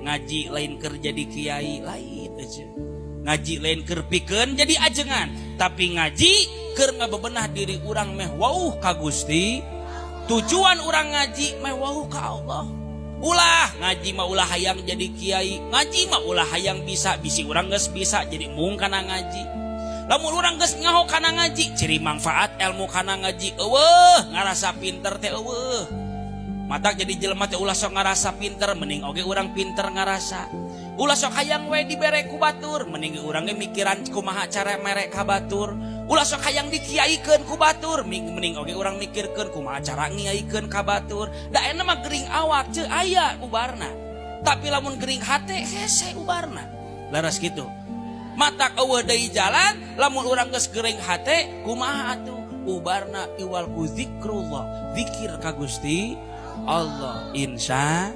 ngaji lain kerja di kiai lain aja. Ngaji lain keur pikeun jadi ajengan, tapi ngaji keur ngabebenah diri urang meh wauh ka Gusti. Tujuan urang ngaji meh wauh ka Allah. Ulah ngaji mah ulah hayang jadi kiai, ngaji mah ulah hayang bisa bisi urang geus bisa jadi mung kana ngaji. Lamun urang geus ngaho kana ngaji, ciri manfaat ilmu kana ngaji eueuh, ngarasa pinter teh eueuh. Matak jadi jelema teh ulah sok ngarasa pinter, mending oge urang pinter ngarasa. Ulah sok hayang we dibere ku batur, mending urang ge mikiran kumaha cara mere ka batur. Ulah sok hayang dikiaikeun ku batur, mending oge urang mikirkeun kumaha cara ngiaikeun ka batur. Da ena mah gering awak teu aya ubarna. Tapi lamun gering hate hese ubarna. Laras kitu. Matak eueuh deui jalan, lamun urang geus gering hate kumaha atuh? Ubarna iwal ku zikrullah, zikir ka Gusti Allah. Insya